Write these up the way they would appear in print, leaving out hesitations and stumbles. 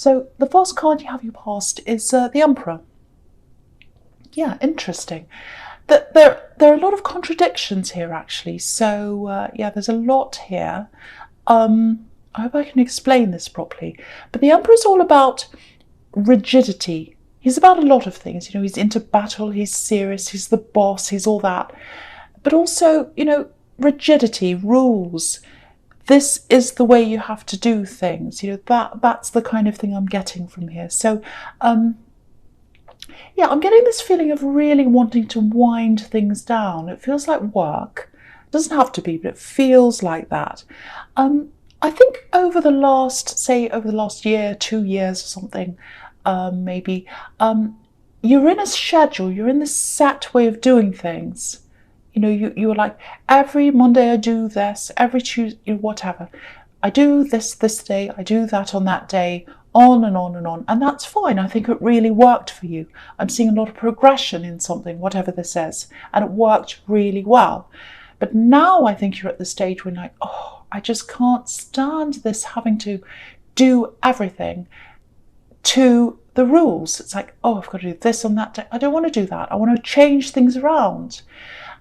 So the first card you have your past is the Emperor. Yeah, interesting. There are a lot of contradictions here, actually. So yeah, there's a lot here. I hope I can explain this properly. But the Emperor is all about rigidity. He's about a lot of things. You know, he's into battle, he's serious, he's the boss, he's all that. But also, you know, rigidity, rules. This is the way you have to do things. You know, that's the kind of thing I'm getting from here. So, yeah, I'm getting this feeling of really wanting to wind things down. It feels like work. It doesn't have to be, but it feels like that. I think over the last year, 2 years or something, maybe, you're in a schedule, you're in this set way of doing things. You know, you're like, every Monday I do this, every Tuesday, whatever. I do this day, I do that on that day, on and on and on. And that's fine. I think it really worked for you. I'm seeing a lot of progression in something, whatever this is. And it worked really well. But now I think you're at the stage when, like, oh, I just can't stand this having to do everything to the rules. It's like, oh, I've got to do this on that day. I don't want to do that. I want to change things around.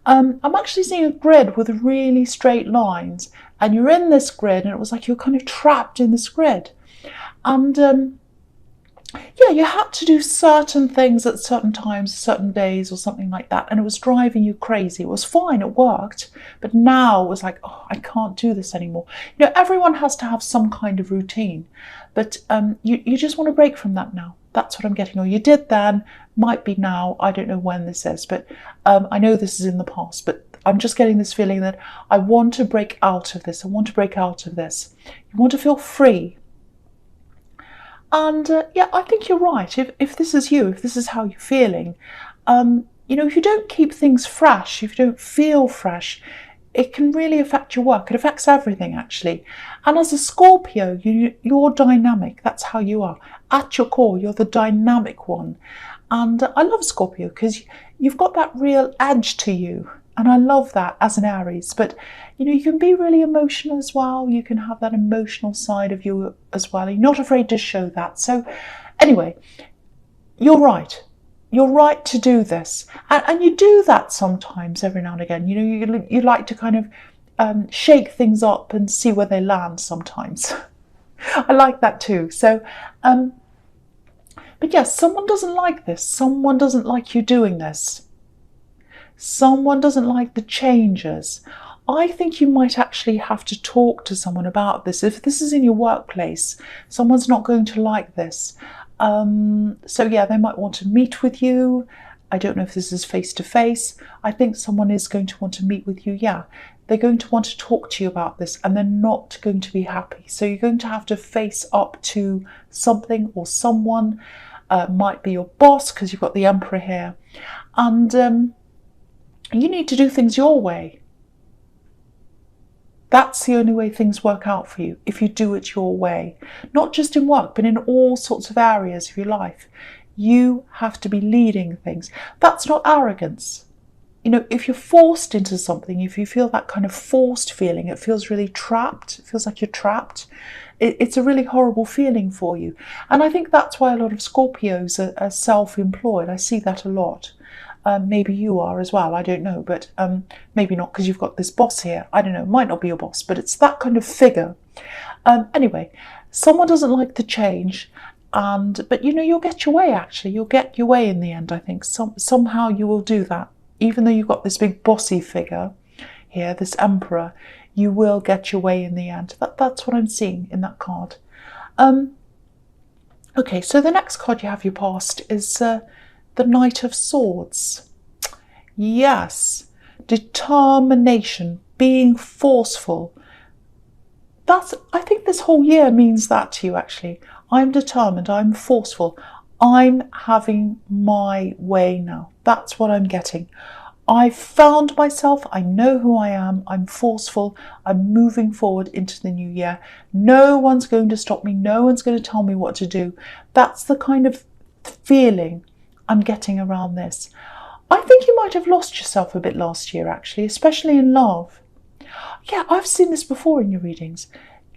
I'm actually seeing a grid with really straight lines, and you're in this grid, and it was like you're kind of trapped in this grid. And yeah, you had to do certain things at certain times, certain days or something like that, and it was driving you crazy. It was fine, it worked, but now it was like, oh, I can't do this anymore. You know, everyone has to have some kind of routine, but you just want to break from that now. That's what I'm getting. Or you did then, might be now. I don't know when this is, but I know this is in the past, but I'm just getting this feeling that I want to break out of this. I want to break out of this. You want to feel free. And yeah, I think you're right. If this is you, if this is how you're feeling, you know, if you don't keep things fresh, if you don't feel fresh, it can really affect your work. It affects everything, actually. And as a Scorpio, you're dynamic. That's how you are. At your core, you're the dynamic one. And I love Scorpio because you've got that real edge to you. And I love that as an Aries. But, you know, you can be really emotional as well. You can have that emotional side of you as well. You're not afraid to show that. So anyway, you're right. You're right to do this. And you do that sometimes every now and again. You know, you like to kind of shake things up and see where they land sometimes. I like that too. So, but yes, someone doesn't like this. Someone doesn't like you doing this. Someone doesn't like the changes. I think you might actually have to talk to someone about this. If this is in your workplace, someone's not going to like this. So yeah, they might want to meet with you. I don't know if this is face to face. I think someone is going to want to meet with you. Yeah, they're going to want to talk to you about this, and they're not going to be happy. So you're going to have to face up to something or someone. Might be your boss, because you've got the Emperor here. And you need to do things your way. That's the only way things work out for you, if you do it your way. Not just in work, but in all sorts of areas of your life. You have to be leading things. That's not arrogance. You know, if you're forced into something, if you feel that kind of forced feeling, it feels really trapped. It feels like you're trapped. It's a really horrible feeling for you. And I think that's why a lot of Scorpios are self-employed. I see that a lot. Maybe you are as well, I don't know, but maybe not, because you've got this boss here. I don't know, it might not be your boss, but it's that kind of figure. Anyway, someone doesn't like the change, but you know, you'll get your way, actually. You'll get your way in the end, I think. Somehow you will do that. Even though you've got this big bossy figure here, this Emperor, you will get your way in the end. That's what I'm seeing in that card. Okay, so the next card you have your past is the Knight of Swords. Yes, determination, being forceful. I think this whole year means that to you, actually. I'm determined, I'm forceful. I'm having my way now. That's what I'm getting. I've found myself, I know who I am, I'm forceful, I'm moving forward into the new year. No one's going to stop me, no one's going to tell me what to do. That's the kind of feeling I'm getting around this. I think you might have lost yourself a bit last year, actually, especially in love. Yeah, I've seen this before in your readings.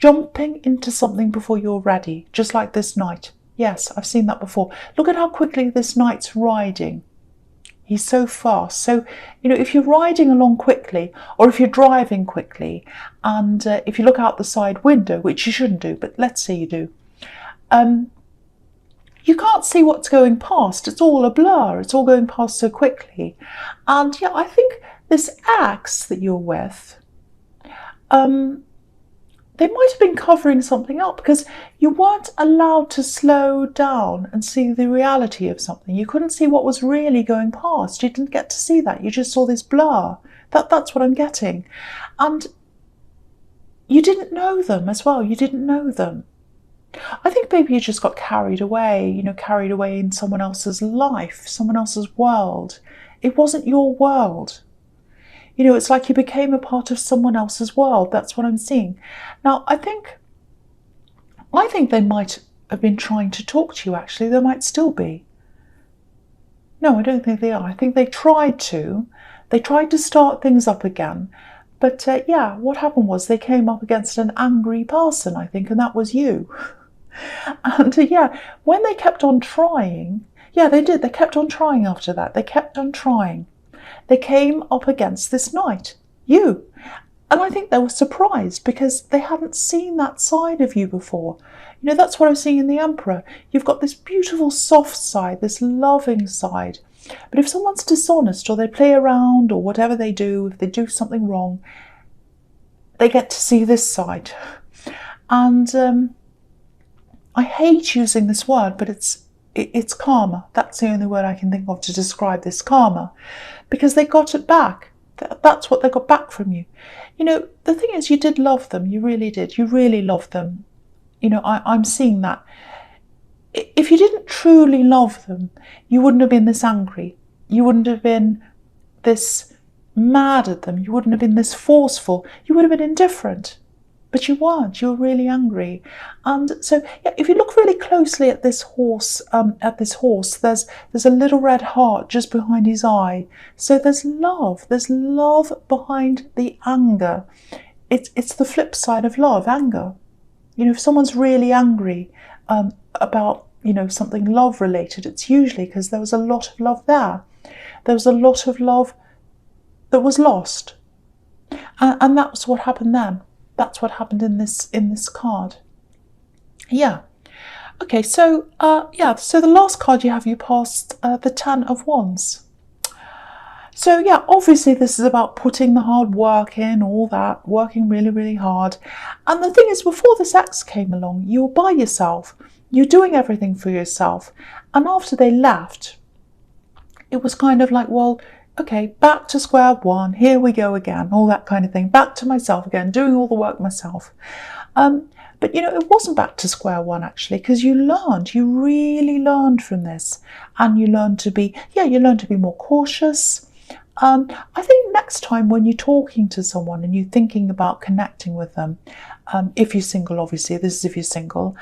jumping into something before you're ready, just like this knight. Yes, I've seen that before. Look at how quickly this knight's riding. He's so fast. So, if you're riding along quickly, or if you're driving quickly, and if you look out the side window, which you shouldn't do, but let's say you do, you can't see what's going past. It's all a blur. It's all going past so quickly. And yeah, I think this ex that you're with, they might have been covering something up, because you weren't allowed to slow down and see the reality of something. You couldn't see what was really going past. You didn't get to see that. You just saw this blur. That's what I'm getting. And you didn't know them as well. You didn't know them. I think maybe you just got carried away, carried away in someone else's life, someone else's world. It wasn't your world. It's like you became a part of someone else's world. That's what I'm seeing. Now, I think they might have been trying to talk to you, actually. They might still be. No, I don't think they are. I think they tried to. They tried to start things up again. But yeah, what happened was they came up against an angry person, I think, and that was you. And yeah, when they kept on trying, yeah, they did. They kept on trying after that. They kept on trying. They came up against this knight, you. And I think they were surprised, because they hadn't seen that side of you before. That's what I'm seeing in the Emperor. You've got this beautiful soft side, this loving side. But if someone's dishonest, or they play around, or whatever they do, if they do something wrong, they get to see this side. And I hate using this word, but it's karma. That's the only word I can think of to describe this, karma. Because they got it back. That's what they got back from you. The thing is, you did love them. You really did. You really loved them. I'm seeing that. If you didn't truly love them, you wouldn't have been this angry. You wouldn't have been this mad at them. You wouldn't have been this forceful. You would have been indifferent. But you weren't. You were really angry. And so, yeah, if you look really closely at this horse, there's a little red heart just behind his eye. So there's love. There's love behind the anger. It's the flip side of love, anger. If someone's really angry about something love related, it's usually because there was a lot of love there. There was a lot of love that was lost, and that's what happened then. That's what happened in this card. Yeah. Okay, so so the last card you have, you passed the Ten of Wands. So yeah, obviously this is about putting the hard work in, all that, working really, really hard. And the thing is, before this ex came along, you were by yourself. You're doing everything for yourself. And after they left, it was kind of like, well, okay, back to square one, here we go again, all that kind of thing. Back to myself again, doing all the work myself. But it wasn't back to square one, actually, because you really learned from this. And you learned to be more cautious. I think next time when you're talking to someone and you're thinking about connecting with them, if you're single, obviously, this is if you're single,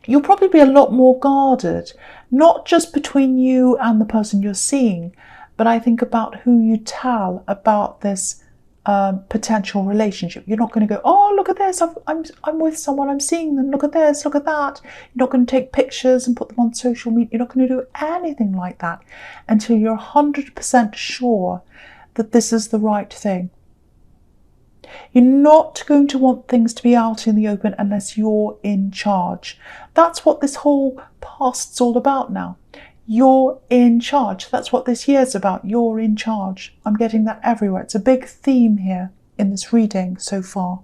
you'll probably be a lot more guarded, not just between you and the person you're seeing, but I think about who you tell about this potential relationship. You're not going to go, oh, look at this, I'm with someone, I'm seeing them, look at this, look at that. You're not going to take pictures and put them on social media. You're not going to do anything like that until you're 100% sure that this is the right thing. You're not going to want things to be out in the open unless you're in charge. That's what this whole past's all about now. You're in charge. That's what this year's about. You're in charge. I'm getting that everywhere. It's a big theme here in this reading so far.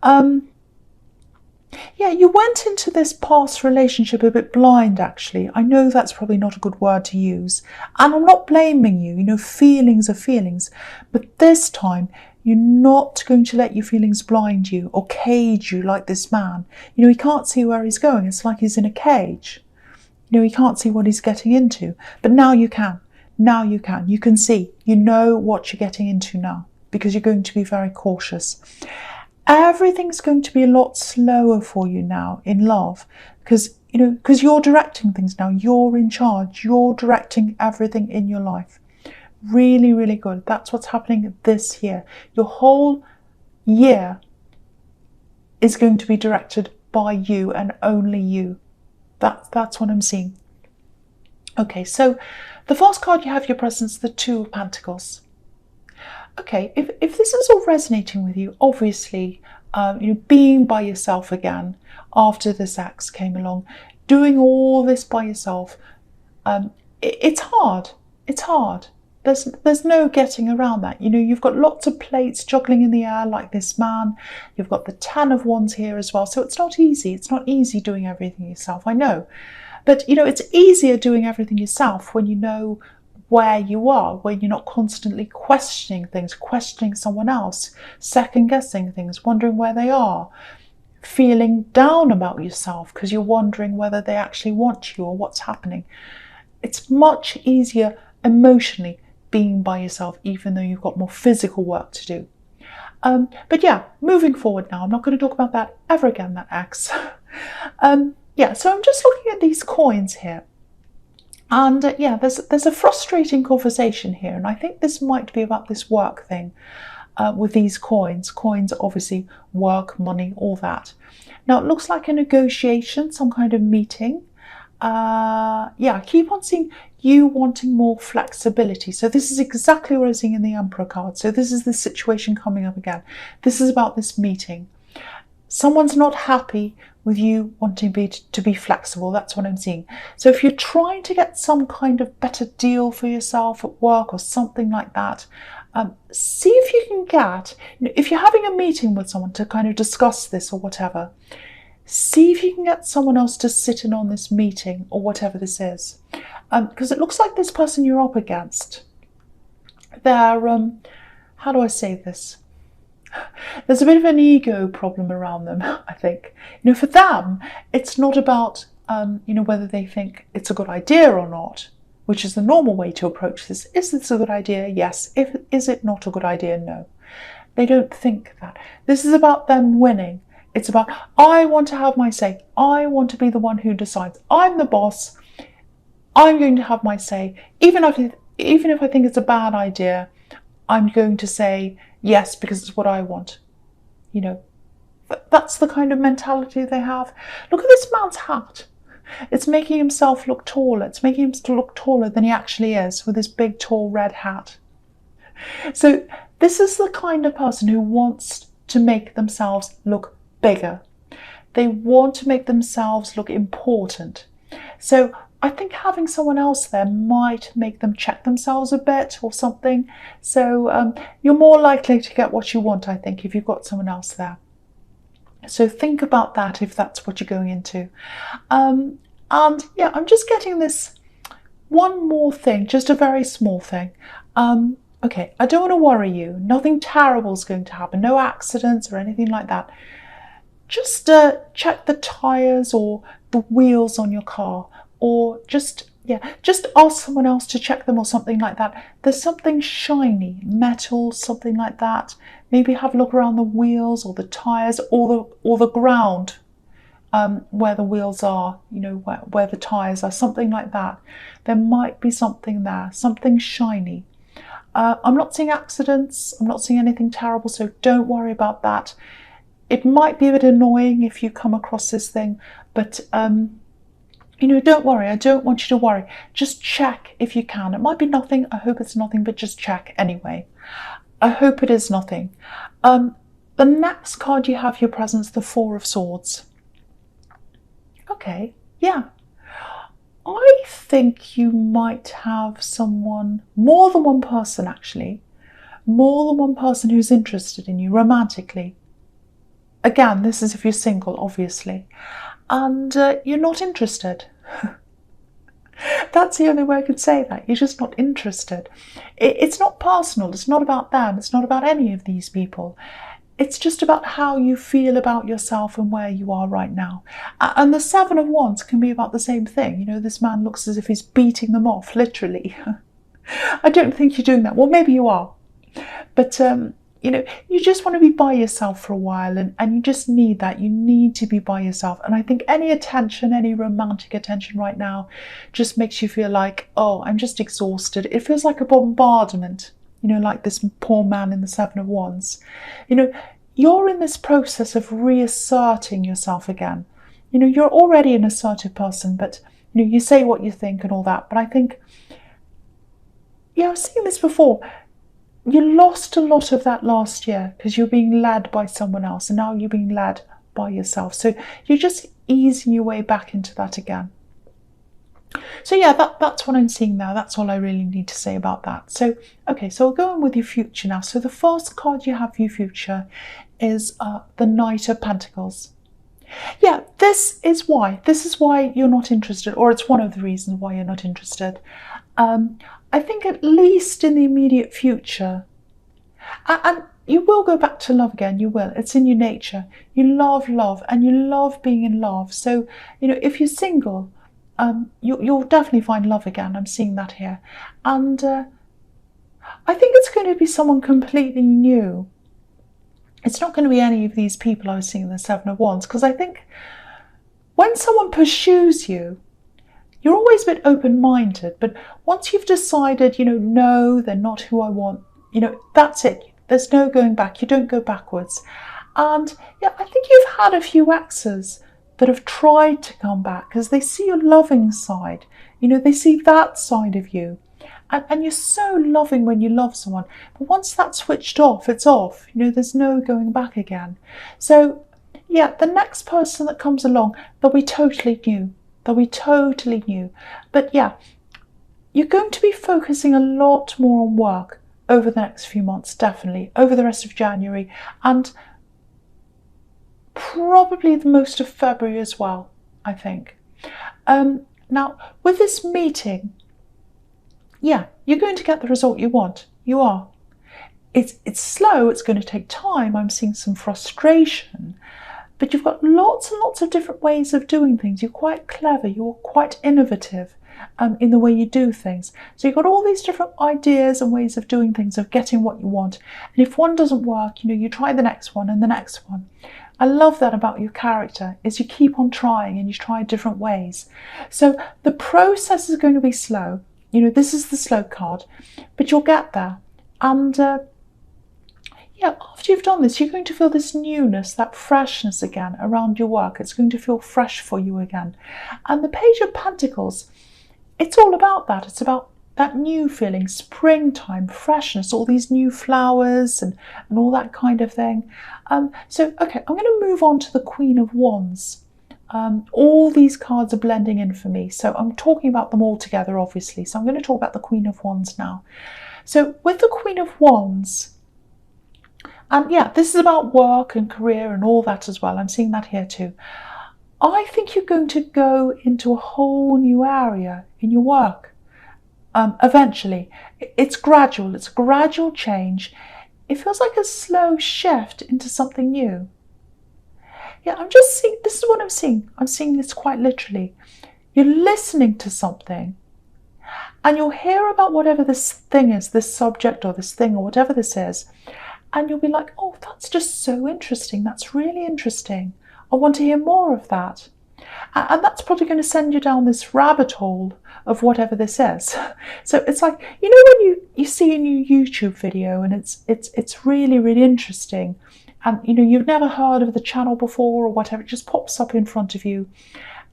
Yeah, you went into this past relationship a bit blind, actually. I know that's probably not a good word to use. And I'm not blaming you. Feelings are feelings. But this time, you're not going to let your feelings blind you or cage you like this man. He can't see where he's going. It's like he's in a cage. He can't see what he's getting into. But now you can. Now you can. You can see. You know what you're getting into now because you're going to be very cautious. Everything's going to be a lot slower for you now in love because you're directing things now. You're in charge. You're directing everything in your life. Really, really good. That's what's happening this year. Your whole year is going to be directed by you and only you. That's what I'm seeing. Okay, so the first card you have your presence, the Two of Pentacles. Okay, if this is all resonating with you, obviously, being by yourself again after this ex came along, doing all this by yourself, it's hard. It's hard. There's no getting around that. You've got lots of plates juggling in the air like this man. You've got the Ten of Wands here as well. So it's not easy. It's not easy doing everything yourself, I know. But, it's easier doing everything yourself when you know where you are, when you're not constantly questioning things, questioning someone else, second-guessing things, wondering where they are, feeling down about yourself because you're wondering whether they actually want you or what's happening. It's much easier emotionally being by yourself, even though you've got more physical work to do. But yeah, moving forward now, I'm not going to talk about that ever again, that ex. Yeah, so I'm just looking at these coins here. And yeah, there's a frustrating conversation here. And I think this might be about this work thing with these coins. Coins, obviously, work, money, all that. Now, it looks like a negotiation, some kind of meeting. Yeah, I keep on seeing you wanting more flexibility. So this is exactly what I'm seeing in the Emperor card. So this is the situation coming up again. This is about this meeting. Someone's not happy with you wanting to be flexible. That's what I'm seeing. So if you're trying to get some kind of better deal for yourself at work or something like that, see if you can get, if you're having a meeting with someone to kind of discuss this or whatever, see if you can get someone else to sit in on this meeting or whatever this is. Because it looks like this person you're up against, they're, how do I say this? There's a bit of an ego problem around them, I think. For them, it's not about, whether they think it's a good idea or not, which is the normal way to approach this. Is this a good idea? Yes. Is it not a good idea? No. They don't think that. This is about them winning. It's about, I want to have my say. I want to be the one who decides. I'm the boss. I'm going to have my say. Even if I think it's a bad idea, I'm going to say yes because it's what I want. That's the kind of mentality they have. Look at this man's hat. It's making himself look taller. It's making him look taller than he actually is with his big, tall red hat. So this is the kind of person who wants to make themselves look bigger. They want to make themselves look important. So I think having someone else there might make them check themselves a bit or something. So you're more likely to get what you want, I think, if you've got someone else there. So think about that if that's what you're going into. And yeah, I'm just getting this one more thing, just a very small thing. Okay, I don't want to worry you. Nothing terrible is going to happen. No accidents or anything like that. Just check the tyres or the wheels on your car. Or just ask someone else to check them or something like that. There's something shiny, metal, something like that. Maybe have a look around the wheels or the tyres or the ground where the wheels are, where the tyres are, something like that. There might be something there, something shiny. I'm not seeing accidents. I'm not seeing anything terrible, so don't worry about that. It might be a bit annoying if you come across this thing, but don't worry. I don't want you to worry. Just check if you can. It might be nothing. I hope it's nothing, but just check anyway. I hope it is nothing. The next card you have your presence, the Four of Swords. Okay, yeah. I think you might have someone, more than one person actually, more than one person who's interested in you romantically. Again, this is if you're single, obviously. And you're not interested. That's the only way I could say that. You're just not interested. It's not personal. It's not about them. It's not about any of these people. It's just about how you feel about yourself and where you are right now. And the Seven of Wands can be about the same thing. This man looks as if he's beating them off, literally. I don't think you're doing that. Well, maybe you are. But you just want to be by yourself for a while and you just need that. You need to be by yourself. And I think any attention, any romantic attention right now just makes you feel like, oh, I'm just exhausted. It feels like a bombardment, like this poor man in the Seven of Wands. you're in this process of reasserting yourself again. You know, you're already an assertive person, but you know, you say what you think and all that. But I think, yeah, I've seen this before. You lost a lot of that last year because you're being led by someone else, and now you're being led by yourself. So you're just easing your way back into that again. So yeah, that's what I'm seeing now. That's all I really need to say about that. So, okay, so we'll go on with your future now. So the first card you have for your future is the Knight of Pentacles. Yeah, this is why you're not interested, or it's one of the reasons why you're not interested. I think at least in the immediate future, and you will go back to love again, you will. It's in your nature. You love love, and you love being in love. So, you know, if you're single, you'll definitely find love again. I'm seeing that here. And I think it's going to be someone completely new. It's not going to be any of these people I was seeing in the Seven of Wands, because I think when someone pursues you, you're always a bit open-minded, but once you've decided, you know, no, they're not who I want, you know, that's it. There's no going back. You don't go backwards. And yeah, I think you've had a few exes that have tried to come back because they see your loving side. You know, they see that side of you. And you're so loving when you love someone. But once that's switched off, it's off. You know, there's no going back again. So yeah, the next person that comes along, they'll be totally new. They'll be totally new. But yeah, you're going to be focusing a lot more on work over the next few months, definitely, over the rest of January, and probably the most of February as well, I think. Now, with this meeting, yeah, you're going to get the result you want. You are. It's slow, it's going to take time. I'm seeing some frustration. But you've got lots and lots of different ways of doing things. You're quite clever, you're quite innovative in the way you do things. So you've got all these different ideas and ways of doing things, of getting what you want. And if one doesn't work, you know, you try the next one and the next one. I love that about your character, is you keep on trying and you try different ways. So the process is going to be slow. You know, this is the slow card, but you'll get there. And yeah, after you've done this, you're going to feel this newness, that freshness again around your work. It's going to feel fresh for you again. And the Page of Pentacles, it's all about that. It's about that new feeling, springtime, freshness, all these new flowers and all that kind of thing. So, okay, I'm going to move on to the Queen of Wands. All these cards are blending in for me. So I'm talking about them all together, obviously. So I'm going to talk about the Queen of Wands now. So with the Queen of Wands, and yeah, this is about work and career and all that as well. I'm seeing that here too. I think you're going to go into a whole new area in your work. Eventually. It's gradual. It's a gradual change. It feels like a slow shift into something new. Yeah, I'm just seeing, this is what I'm seeing. I'm seeing this quite literally. You're listening to something and you'll hear about whatever this thing is, this subject or this thing or whatever this is. And you'll be like, oh, that's just so interesting. That's really interesting. I want to hear more of that. And that's probably going to send you down this rabbit hole of whatever this is. So it's like, you know, when you see a new YouTube video and it's really, really interesting. And, you know, you've never heard of the channel before or whatever, it just pops up in front of you.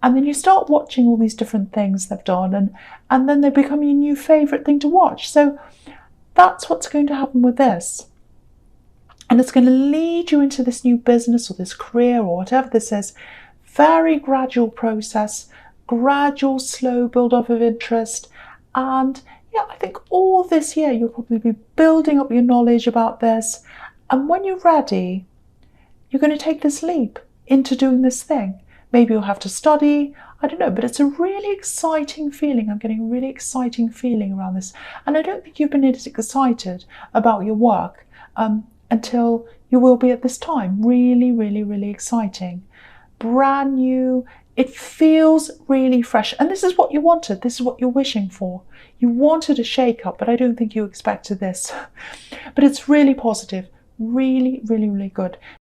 And then you start watching all these different things they've done and then they become your new favourite thing to watch. So that's what's going to happen with this. And it's going to lead you into this new business or this career or whatever this is. Very gradual process, gradual, slow build-up of interest. And yeah, I think all this year you'll probably be building up your knowledge about this. And when you're ready, you're going to take this leap into doing this thing. Maybe you'll have to study, I don't know, but it's a really exciting feeling. I'm getting a really exciting feeling around this. And I don't think you've been as excited about your work until you will be at this time. Really, really, really exciting. Brand new. It feels really fresh. And this is what you wanted. This is what you're wishing for. You wanted a shake-up, but I don't think you expected this. But it's really positive. Really, really, really good.